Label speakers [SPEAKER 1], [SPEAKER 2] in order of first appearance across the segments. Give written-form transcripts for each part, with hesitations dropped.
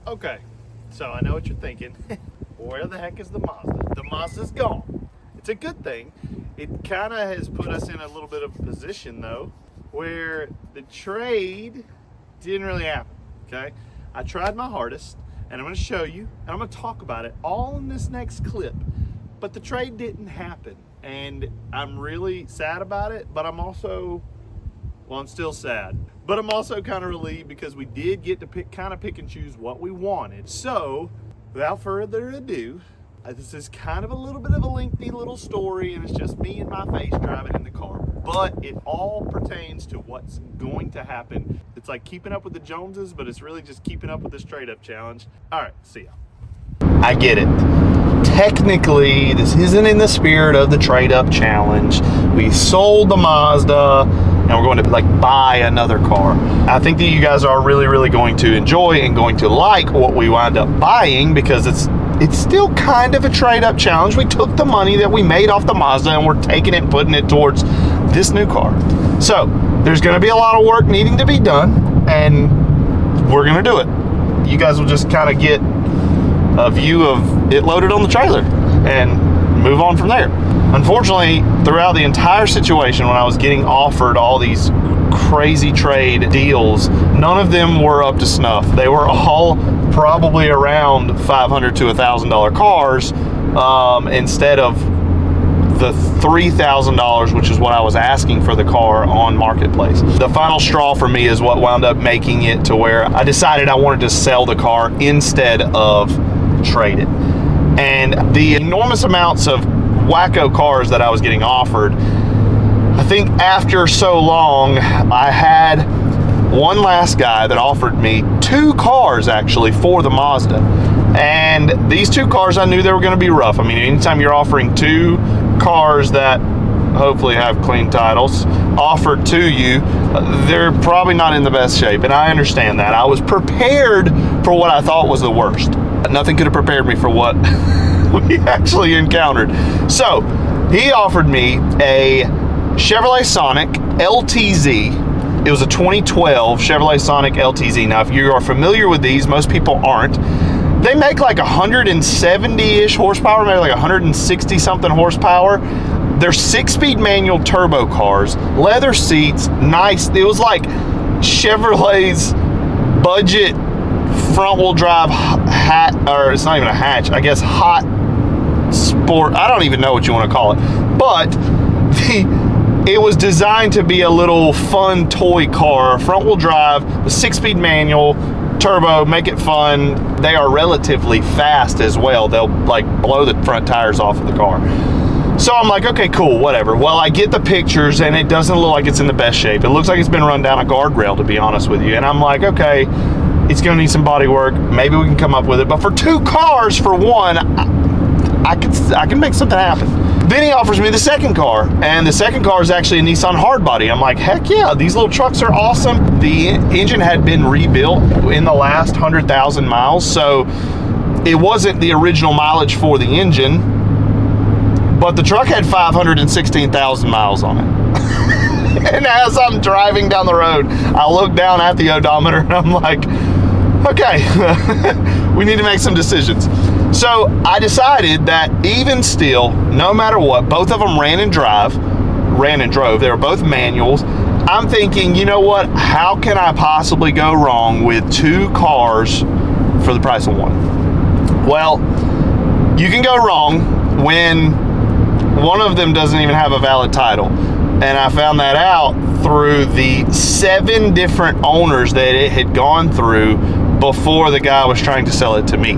[SPEAKER 1] Okay, so I know what you're thinking. Where the heck is the Mazda? The Mazda's gone. It's a good thing. It kind of has put us in a little bit of a position though, where the trade didn't really happen, okay? I tried my hardest, and I'm gonna show you, and I'm gonna talk about it all in this next clip, but the trade didn't happen, and I'm really sad about it, but I'm also, well, I'm still sad, but I'm also kind of relieved because we did get to pick and choose what we wanted. So, without further ado, this is kind of a little bit of a lengthy little story, and it's just me and my face driving in the car, but it all pertains to what's going to happen. It's like keeping up with the Joneses, but it's really just keeping up with this trade-up challenge. All right, see ya. I get it. Technically, this isn't in the spirit of the trade-up challenge. We sold the Mazda, and we're going to like buy another car. I think that you guys are really going to enjoy and going to like what we wind up buying, because it's still kind of a trade-up challenge. We took the money that we made off the Mazda and we're taking it and putting it towards this new car. So there's going to be a lot of work needing to be done, and we're going to do it. You guys will just kind of get a view of it loaded on the trailer and move on from there. Unfortunately, throughout the entire situation, when I was getting offered all these crazy trade deals, none of them were up to snuff. They were all probably around $500 to $1,000 cars, instead of the $3,000, which is what I was asking for the car on Marketplace. The final straw for me is what wound up making it to where I decided I wanted to sell the car instead of trade it. And the enormous amounts of wacko cars that I was getting offered, I think after so long, I had one last guy that offered me 2 cars actually for the Mazda. And these 2 cars, I knew they were going to be rough. I mean, anytime you're offering 2 cars that hopefully have clean titles offered to you, they're probably not in the best shape. And I understand that. I was prepared for what I thought was the worst. Nothing could have prepared me for what we actually encountered. So he offered me a Chevrolet Sonic LTZ. It was a 2012 Chevrolet Sonic LTZ. Now, if you are familiar with these, most people aren't. They make like 170-ish horsepower, maybe like 160 something horsepower. They're 6-speed manual turbo cars, leather seats, nice. It was like Chevrolet's budget front-wheel drive hat, or it's not even a hatch, I guess hot sport. I don't even know what you want to call it, but it was designed to be a little fun toy car, front-wheel drive, the 6-speed manual, turbo, make it fun. They are relatively fast as well. They'll like blow the front tires off of the car. So I'm like, okay, cool, whatever. Well, I get the pictures and it doesn't look like it's in the best shape. It looks like it's been run down a guardrail, to be honest with you. And I'm like, okay, it's gonna need some body work. Maybe we can come up with it. But for 2 cars for one, I can make something happen. Then he offers me the second car, and the second car is actually a Nissan hardbody. I'm like, heck yeah, these little trucks are awesome. The engine had been rebuilt in the last 100,000 miles, so it wasn't the original mileage for the engine, but the truck had 516,000 miles on it. And as I'm driving down the road, I look down at the odometer and I'm like, okay, we need to make some decisions. So I decided that even still, no matter what, both of them ran and drove. They were both manuals. I'm thinking, you know what? How can I possibly go wrong with 2 cars for the price of 1? Well, you can go wrong when one of them doesn't even have a valid title. And I found that out through the 7 different owners that it had gone through before the guy was trying to sell it to me.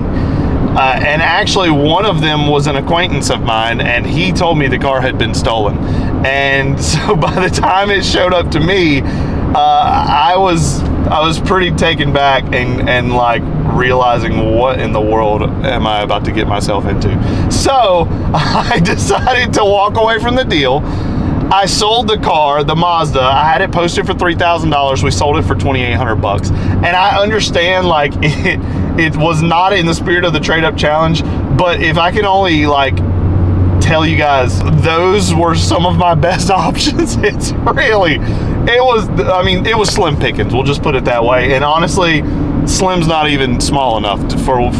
[SPEAKER 1] And actually one of them was an acquaintance of mine, and he told me the car had been stolen. And so by the time it showed up to me, I was pretty taken back and like realizing what in the world am I about to get myself into. So I decided to walk away from the deal. I sold the car, the Mazda. I had it posted for $3,000. We sold it for $2,800. And I understand, like, it was not in the spirit of the trade-up challenge, but if I can only, like, tell you guys, those were some of my best options. It was slim pickings, we'll just put it that way. And honestly, Slim's not even small enough for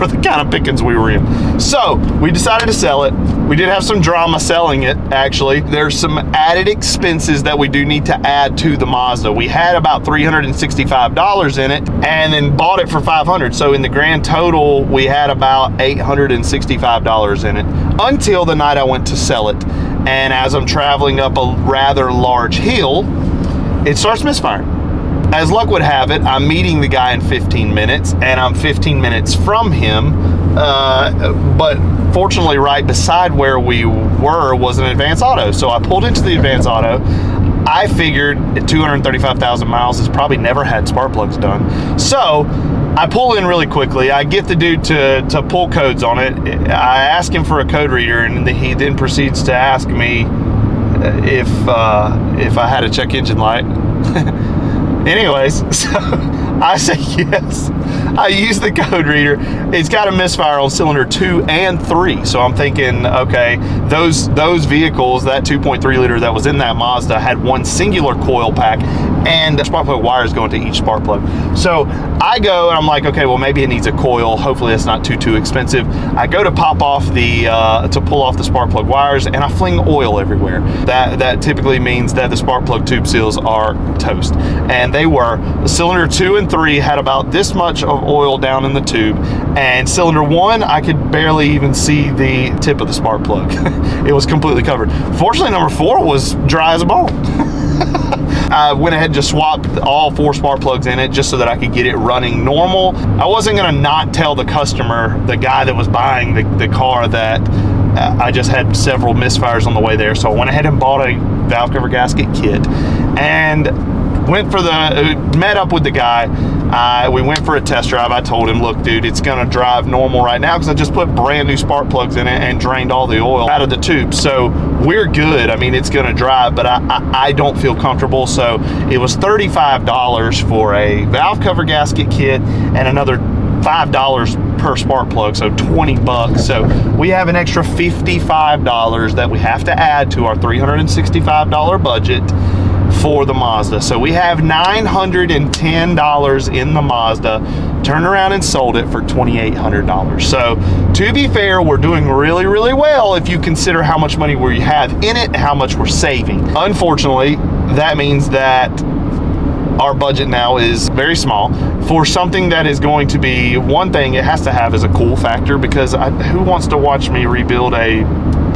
[SPEAKER 1] the kind of pickings we were in. So we decided to sell it. We did have some drama selling it, actually. There's some added expenses that we do need to add to the Mazda. We had about $365 in it and then bought it for $500. So in the grand total, we had about $865 in it until the night I went to sell it. And as I'm traveling up a rather large hill, it starts misfiring. As luck would have it, I'm meeting the guy in 15 minutes, and I'm 15 minutes from him, but fortunately right beside where we were was an Advance Auto. So I pulled into the Advance Auto. I figured at 235,000 miles, it's probably never had spark plugs done. So I pull in really quickly. I get the dude to pull codes on it. I ask him for a code reader, and he then proceeds to ask me if I had a check engine light. Anyways, so I say yes. I use the code reader. It's got a misfire on cylinder 2 and 3. So I'm thinking, okay, those vehicles, that 2.3 liter that was in that Mazda had one singular coil pack and spark plug wires going to each spark plug. So I go and I'm like, okay, well maybe it needs a coil. Hopefully it's not too expensive. I go to pop off to pull off the spark plug wires, and I fling oil everywhere. That typically means that the spark plug tube seals are toast. And they were. Cylinder 2 and 3 had about this much of oil down in the tube, and cylinder 1 I could barely even see the tip of the spark plug. It was completely covered. Fortunately, number 4 was dry as a bone. I went ahead and just swapped all 4 spark plugs in it just so that I could get it running normal. I wasn't gonna not tell the customer, the guy that was buying the car, that I just had several misfires on the way there. So I went ahead and bought a valve cover gasket kit and met up with the guy. We went for a test drive. I told him, look, dude, it's gonna drive normal right now because I just put brand new spark plugs in it and drained all the oil out of the tube. So we're good. I mean, it's gonna drive, but I don't feel comfortable. So it was $35 for a valve cover gasket kit and another $5 per spark plug, so 20 bucks. So we have an extra $55 that we have to add to our $365 budget for the Mazda. So we have $910 in the Mazda, turned around and sold it for $2,800. So to be fair, we're doing really, really well if you consider how much money we have in it and how much we're saving. Unfortunately, that means that our budget now is very small for something that is going to be, one thing it has to have is a cool factor, because who wants to watch me rebuild a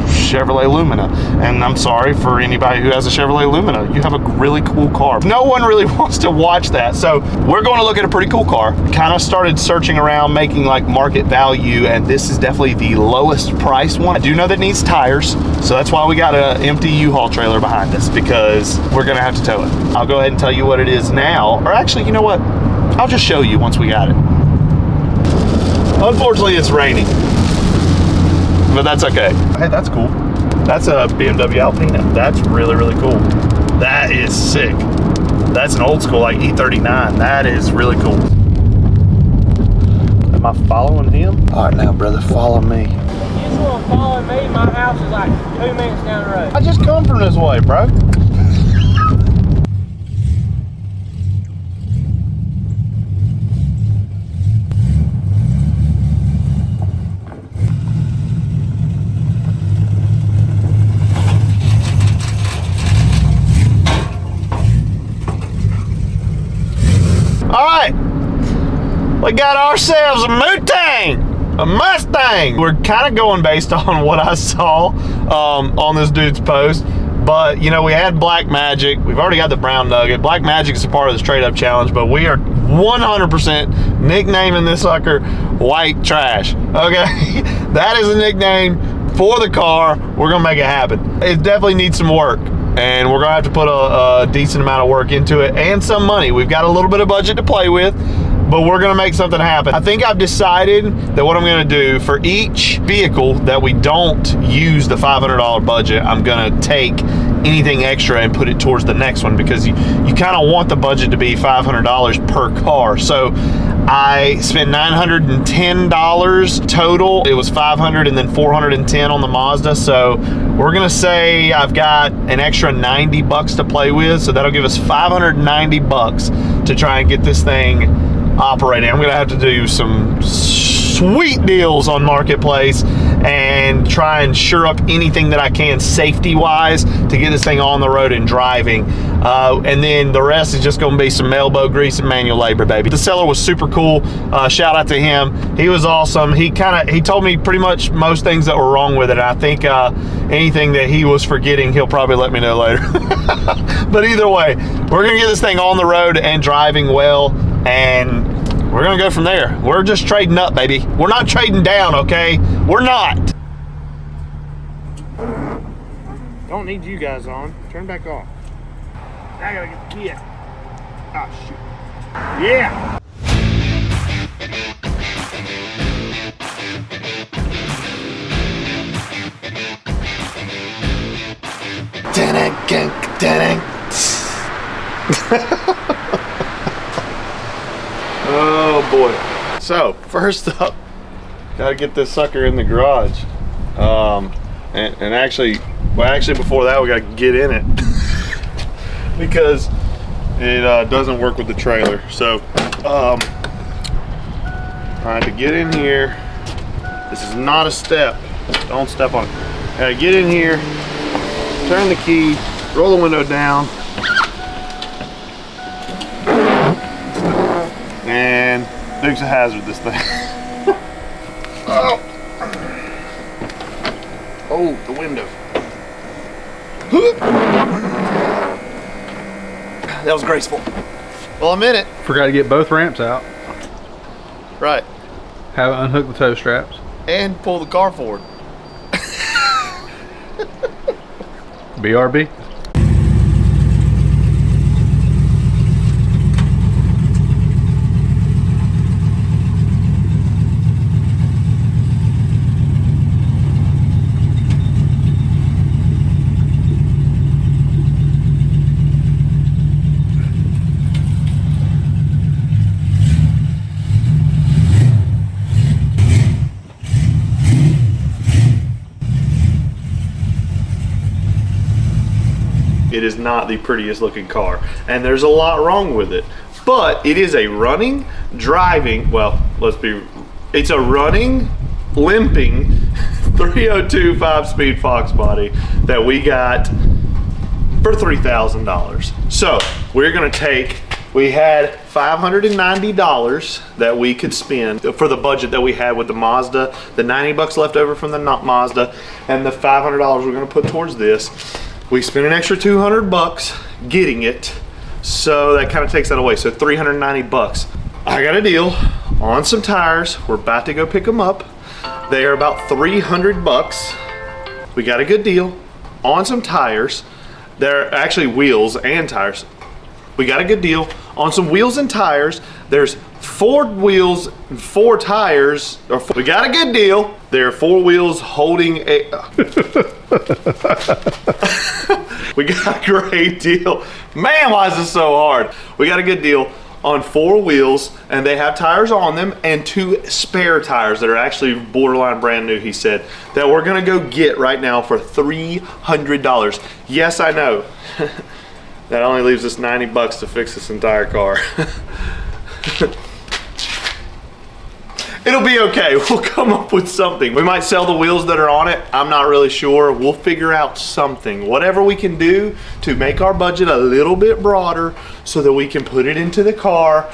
[SPEAKER 1] Chevrolet Lumina? And I'm sorry for anybody who has a Chevrolet Lumina, you have a really cool car. No one really wants to watch that. So we're going to look at a pretty cool car. Kind of started searching around, making like market value, and this is definitely the lowest price one. I do know that it needs tires, so that's why we got an empty U-Haul trailer behind us, because we're gonna have to tow it. I'll go ahead and tell you what it is now, or actually, you know what? I'll just show you once we got it. Unfortunately, it's raining, but that's okay. Hey, that's cool. That's a BMW Alpina. That's really, really cool. That is sick. That's an old school, like E39. That is really cool. Am I following him? All right, now, brother, follow me.
[SPEAKER 2] If you just want to follow me, my house is like 2 minutes down the road.
[SPEAKER 1] I just come from this way, bro. All right, we got ourselves a Mustang. We're kind of going based on what I saw on this dude's post, but you know, we had Black Magic. We've already got the Brown Nugget. Black Magic is a part of this trade up challenge, but we are 100% nicknaming this sucker White Trash. Okay, that is a nickname for the car. We're gonna make it happen. It definitely needs some work, and we're gonna have to put a decent amount of work into it and some money. We've got a little bit of budget to play with, but we're gonna make something happen. I think I've decided that what I'm gonna do for each vehicle that we don't use the $500 budget, I'm gonna take anything extra and put it towards the next one, because you kind of want the budget to be $500 per car. So I spent $910 total. It was $500 and then $410 on the Mazda. So we're gonna say I've got an extra 90 bucks to play with. So that'll give us 590 bucks to try and get this thing operating. I'm gonna have to do some sweet deals on Marketplace and try and shore up anything that I can safety wise to get this thing on the road and driving. And then the rest is just gonna be some elbow grease and manual labor, baby. The seller was super cool. Shout out to him. He was awesome. He told me pretty much most things that were wrong with it. I think anything that he was forgetting, he'll probably let me know later. But either way, we're gonna get this thing on the road and driving well, and we're gonna go from there. We're just trading up, baby. We're not trading down, okay? We're not.
[SPEAKER 2] Don't need you guys on. Turn back off. I gotta get the key out. Oh, shoot. Yeah!
[SPEAKER 1] Oh boy. So first up, gotta get this sucker in the garage. And actually before that we gotta get in it because it doesn't work with the trailer. So trying to get in here. This is not a step. Don't step on it. Gotta get in here, turn the key, roll the window down, and Dukes of Hazzard this thing. Oh. Oh, the window. That was graceful. Well, I'm in it.
[SPEAKER 3] Forgot to get both ramps out.
[SPEAKER 1] Right.
[SPEAKER 3] Haven't unhooked the tow straps.
[SPEAKER 1] And pull the car forward.
[SPEAKER 3] BRB.
[SPEAKER 1] It is not the prettiest looking car, and there's a lot wrong with it, but it is a running, driving, well, it's a running, limping 302 5-speed Fox body that we got for $3,000. So we're gonna we had $590 that we could spend for the budget that we had with the Mazda, the 90 bucks left over from the Mazda, and the $500 we're gonna put towards this. We spent an extra 200 bucks getting it, so that kind of takes that away. So 390 bucks. I got a deal on some tires. We're about to go pick them up. They are about 300 bucks. We got a good deal on some tires. They're actually wheels and tires. We got a good deal on some wheels and tires. There's 4 wheels and 4 tires. We got a good deal. There are 4 wheels holding a... We got a great deal. Man, why is this so hard? We got a good deal on 4 wheels, and they have tires on them, and 2 spare tires that are actually borderline brand new, he said, that we're gonna go get right now for $300. Yes, I know. That only leaves us 90 bucks to fix this entire car. It'll be okay. We'll come up with something. We might sell the wheels that are on it. I'm not really sure. We'll figure out something. Whatever we can do to make our budget a little bit broader so that we can put it into the car.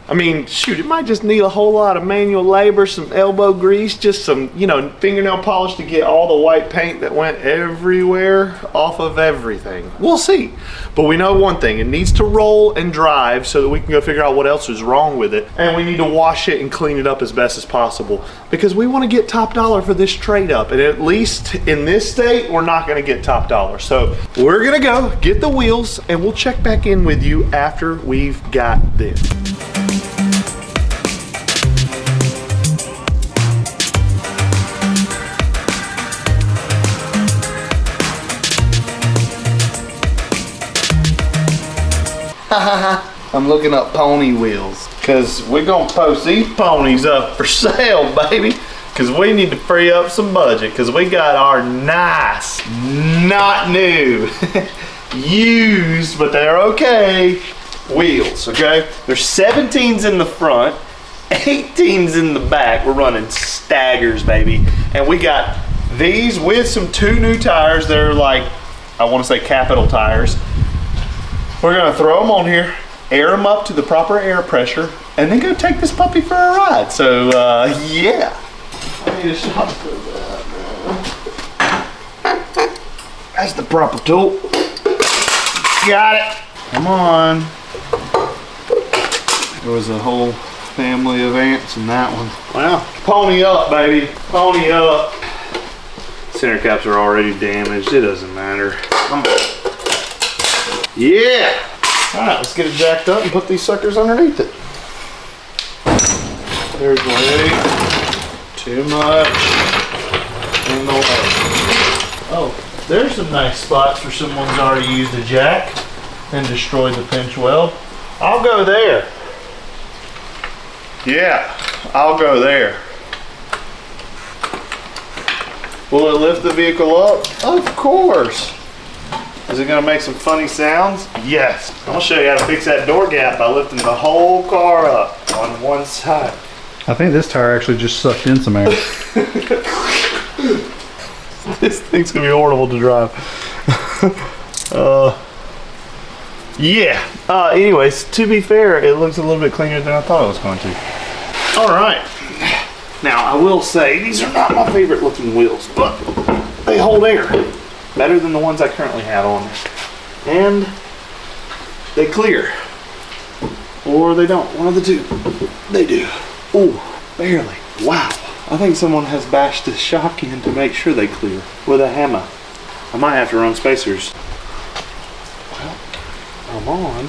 [SPEAKER 1] I mean, shoot, it might just need a whole lot of manual labor, some elbow grease, just some, you know, fingernail polish to get all the white paint that went everywhere off of everything. We'll see. But we know one thing, it needs to roll and drive so that we can go figure out what else is wrong with it. And we need to wash it and clean it up as best as possible because we want to get top dollar for this trade up. And at least in this state, we're not going to get top dollar. So we're going to go get the wheels and we'll check back in with you after we've got them. I'm looking up pony wheels because we're gonna post these ponies up for sale, baby, because we need to free up some budget because we got our nice, not new, used, but they're okay, wheels, okay? There's 17s in the front, 18s in the back. We're running staggers, baby. And we got these with some 2 new tires. They're like, I want to say capital tires. We're gonna throw them on here, air them up to the proper air pressure, and then go take this puppy for a ride. So, yeah. I need a shot for that, man. That's the proper tool. Got it. Come on. There was a whole family of ants in that one. Wow. Pony up, baby. Pony up. Center caps are already damaged. It doesn't matter. Yeah. All right, let's get it jacked up and put these suckers underneath it. There's way too much in the way. Oh, there's some nice spots where someone's already used a jack and destroyed the pinch weld. I'll go there. Yeah, I'll go there. Will it lift the vehicle up? Of course. Is it gonna make some funny sounds? Yes. I'm gonna show you how to fix that door gap by lifting the whole car up on one side.
[SPEAKER 3] I think this tire actually just sucked in some air.
[SPEAKER 1] This thing's gonna be horrible to drive. Yeah. Anyways, to be fair, it looks a little bit cleaner than I thought it was going to. All right. Now, I will say, these are not my favorite looking wheels, but they hold air better than the ones I currently have on there. And they clear. Or they don't. One of the two. They do. Ooh, barely. Wow. I think someone has bashed the shock in to make sure they clear with a hammer. I might have to run spacers. Well, I'm on.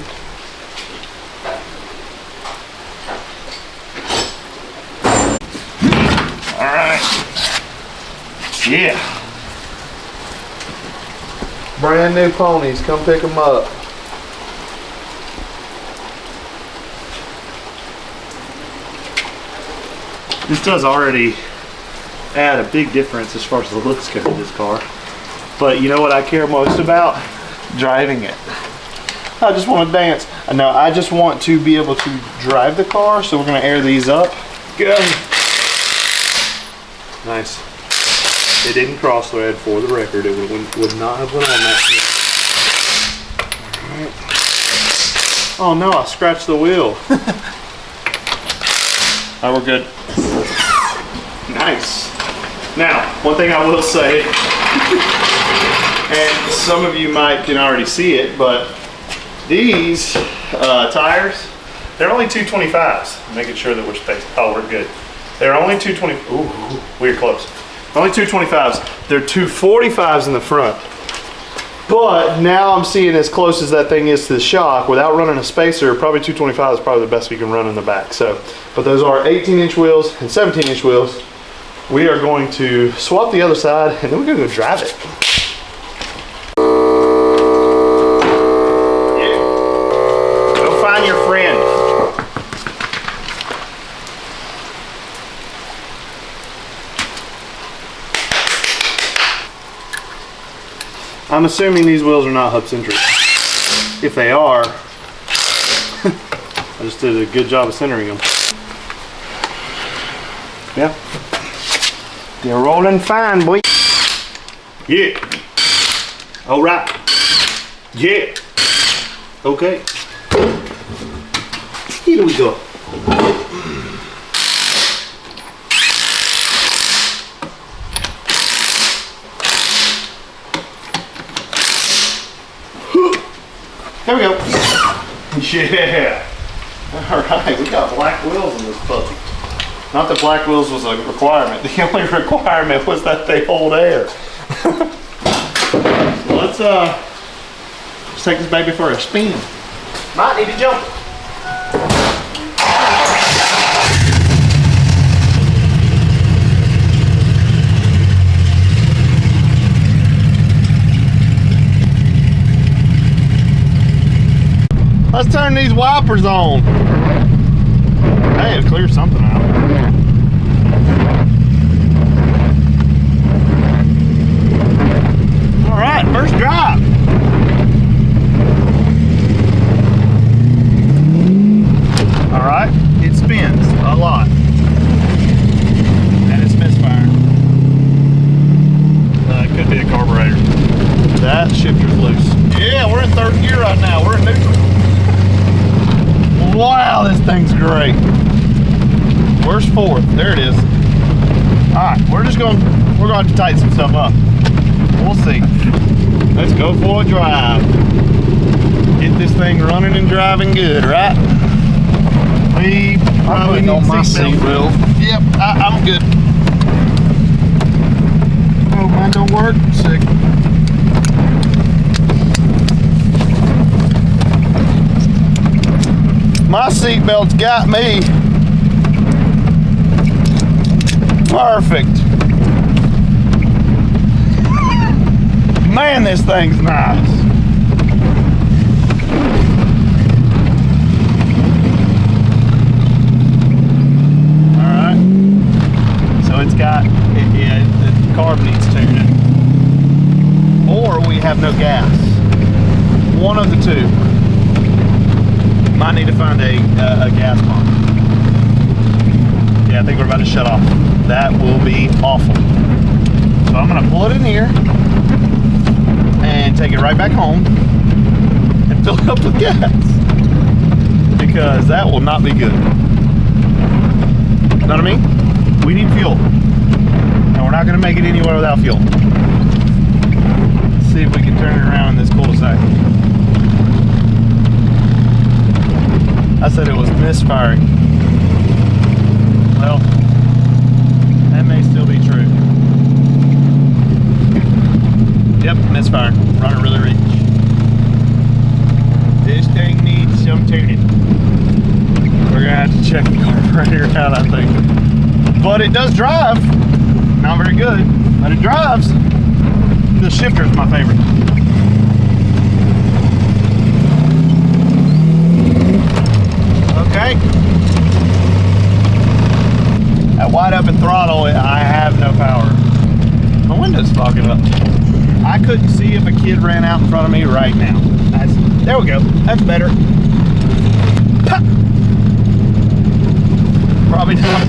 [SPEAKER 1] All right. Yeah. Brand new ponies. Come pick them up. This does already add a big difference as far as the looks go to this car. But you know what I care most about? Driving it. I just want to dance. No, I just want to be able to drive the car, so we're going to air these up. Go. Nice. It didn't cross thread for the record. It would not have went on that. All right. Oh no, I scratched the wheel. All right, we're good. Nice. Now, one thing I will say, and some of you might can already see it, but these tires, they're only 225s. Making sure that we're spaced. Oh, we're good. They're only 220. Ooh, we're close. Only 225s. They're 245s in the front. But now I'm seeing as close as that thing is to the shock, without running a spacer, probably 225 is probably the best we can run in the back. So, but those are 18-inch wheels and 17-inch wheels. We are going to swap the other side, and then we're going to go drive it. Yeah. Go find your friend. I'm assuming these wheels are not hub centric. If they are, I just did a good job of centering them. Yeah. They're rolling fine, boy. Yeah. All right. Yeah. Okay. Here we go. There we go. Yeah. All right, we got black wheels in this puppy. Not that black wheels was a requirement. The only requirement was that they hold air. Let's take this baby for a spin. Might need to jump. Let's turn these wipers on. Hey, it cleared something out. All right, first drive. third gear right now. We're in neutral. Wow, this thing's great. Where's fourth? There it is. All right, we're going to have to tighten some stuff up. We'll see. Let's go for a drive. Get this thing running and driving good, right? We probably need on my seatbelt. Yep, I'm good. Oh, mine don't work. Sick. My seatbelt's got me. Perfect. Man, this thing's nice. Alright. So it's got, yeah, the carb needs tuning. Or we have no gas. One of the two. Might need to find a gas pump. Yeah, I think we're about to shut off. That will be awful. So I'm gonna pull it in here and take it right back home and fill it up with gas, because that will not be good. Know what I mean? We need fuel, and we're not gonna make it anywhere without fuel. Let's see if we can turn it around in this cul-de-sac. I said it was misfiring. Well, that may still be true. Yep, misfiring. Running really rich. This thing needs some tuning. We're gonna have to check the carburetor out, I think. But it does drive. Not very good, but it drives. The shifter's my favorite. Okay. That wide open throttle, I have no power. My window's fogging up. I couldn't see if a kid ran out in front of me right now. There we go. That's better. Ha! Probably not.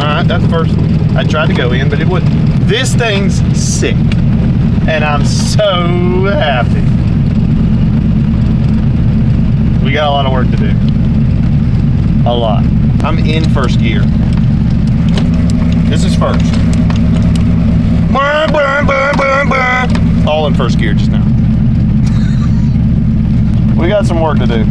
[SPEAKER 1] Alright, that's the first. I tried to go in, but it wouldn't. This thing's sick. And I'm so happy. We got a lot of work to do. A lot. I'm in first gear. This is first. All in first gear just now. We got some work to do.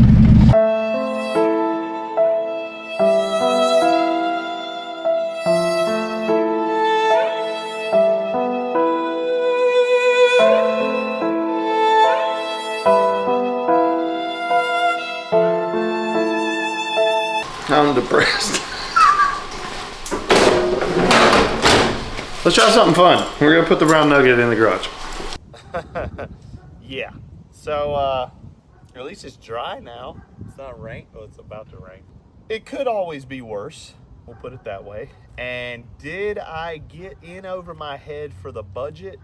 [SPEAKER 1] I'm depressed. Let's try something fun. We're gonna put the brown nugget in the garage. Yeah. So, at least it's dry now. It's not rain. Oh, it's about to rain. It could always be worse. We'll put it that way. And did I get in over my head for the budget?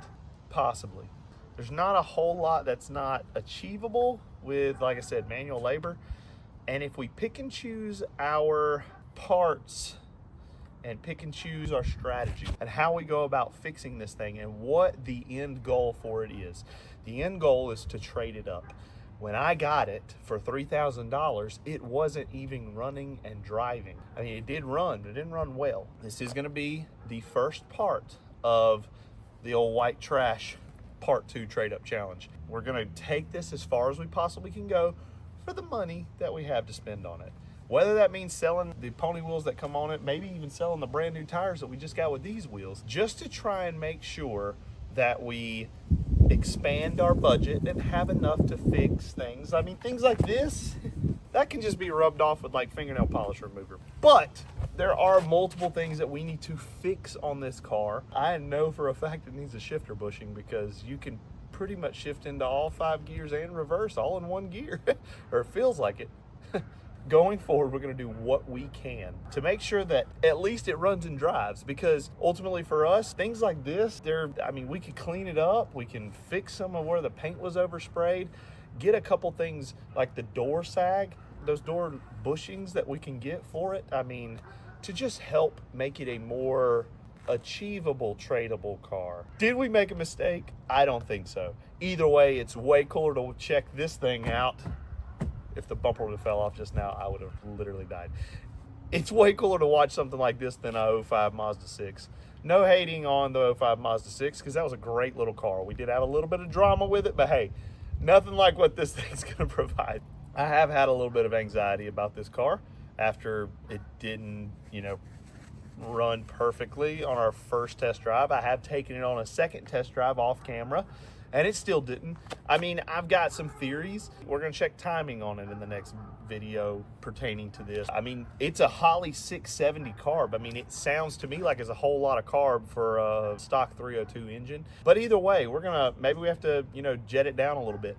[SPEAKER 1] Possibly. There's not a whole lot that's not achievable with, like I said, manual labor. And if we pick and choose our parts and pick and choose our strategy and how we go about fixing this thing and what the end goal for it is. The end goal is to trade it up. When I got it for $3,000, it wasn't even running and driving. I mean, it did run, but it didn't run well. This is gonna be the first part of the old white trash part 2 trade up challenge. We're gonna take this as far as we possibly can go for the money that we have to spend on it. Whether that means selling the pony wheels that come on it, maybe even selling the brand new tires that we just got with these wheels, just to try and make sure that we expand our budget and have enough to fix things. I mean, things like this, that can just be rubbed off with like fingernail polish remover. But there are multiple things that we need to fix on this car. I know for a fact it needs a shifter bushing, because you can pretty much shift into all 5 gears and reverse all in one gear, or it feels like it. Going forward, we're going to do what we can to make sure that at least it runs and drives, because ultimately for us, things like this, I mean, we could clean it up. We can fix some of where the paint was oversprayed, get a couple things like the door sag, those door bushings that we can get for it. I mean, to just help make it a more achievable tradable car. Did we make a mistake? I don't think so. Either way, it's way cooler to check this thing out. If the bumper would have fell off just now, I would have literally died. It's way cooler to watch something like this than a 05 Mazda 6. No hating on the 05 Mazda 6, because that was a great little car. We did have a little bit of drama with it, but hey, nothing like what this thing's gonna provide. I have had a little bit of anxiety about this car after it didn't, run perfectly on our first test drive. I have taken it on a second test drive off camera, and it still didn't. I mean, I've got some theories. We're gonna check timing on it in the next video pertaining to this. I mean, it's a Holley 670 carb. I mean, it sounds to me like it's a whole lot of carb for a stock 302 engine. But either way, maybe we have to, jet it down a little bit.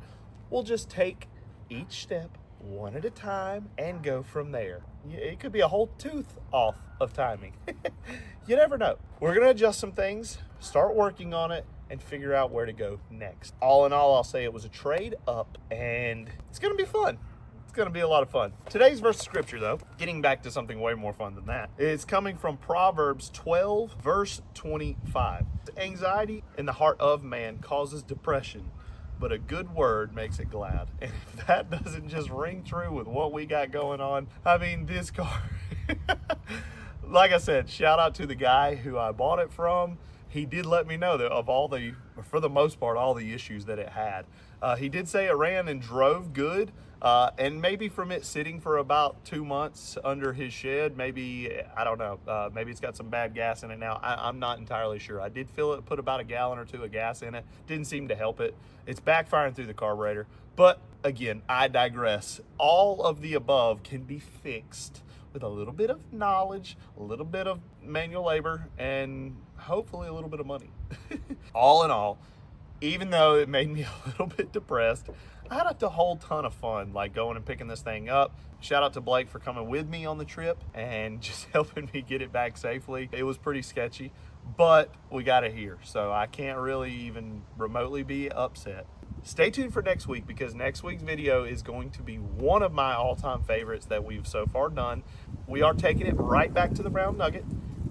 [SPEAKER 1] We'll just take each step one at a time and go from there. It could be a whole tooth off of timing. You never know. We're gonna adjust some things, start working on it, and figure out where to go next. All in all, I'll say it was a trade up, and it's gonna be fun. It's gonna be a lot of fun. Today's verse of scripture, though, getting back to something way more fun than that, is coming from Proverbs 12, verse 25. Anxiety in the heart of man causes depression, but a good word makes it glad. And if that doesn't just ring true with what we got going on, I mean, this car, like I said, shout out to the guy who I bought it from. He did let me know that for the most part, all the issues that it had. He did say it ran and drove good, and maybe from it sitting for about 2 months under his shed, maybe, I don't know, maybe it's got some bad gas in it now. I'm not entirely sure. I did fill it, put about a gallon or two of gas in it. Didn't seem to help it. It's backfiring through the carburetor. But again, I digress. All of the above can be fixed with a little bit of knowledge, a little bit of manual labor, and hopefully a little bit of money. All in all, even though it made me a little bit depressed, I had a whole ton of fun, like going and picking this thing up. Shout out to Blake for coming with me on the trip and just helping me get it back safely. It was pretty sketchy, but we got it here, so I can't really even remotely be upset. Stay tuned for next week, because next week's video is going to be one of my all-time favorites that we've so far done. We are taking it right back to the Brown Nugget.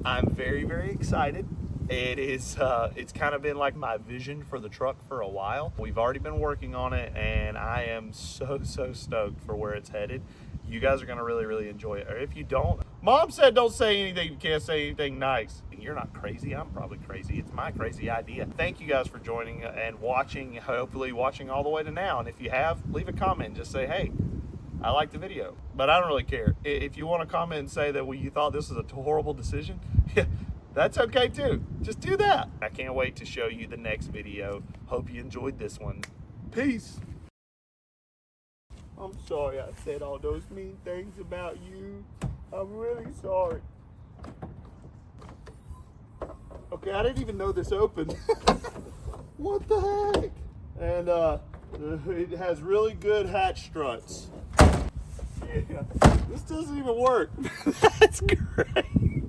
[SPEAKER 1] I'm very, very excited. It's kind of been like my vision for the truck for a while. We've already been working on it, and I am so stoked for where it's headed. You guys are gonna really, really enjoy it. Or if you don't, Mom said don't say anything, you can't say anything nice. You're not crazy, I'm probably crazy. It's my crazy idea. Thank you guys for joining and watching, hopefully watching all the way to now. And if you have, leave a comment, just say, hey, I like the video. But I don't really care. If you want to comment and say that you thought this was a horrible decision, yeah, that's okay too. Just do that. I can't wait to show you the next video. Hope you enjoyed this one. Peace. I'm sorry I said all those mean things about you. I'm really sorry. Okay, I didn't even know this opened. What the heck? And it has really good hatch struts. Yeah, this doesn't even work. That's great.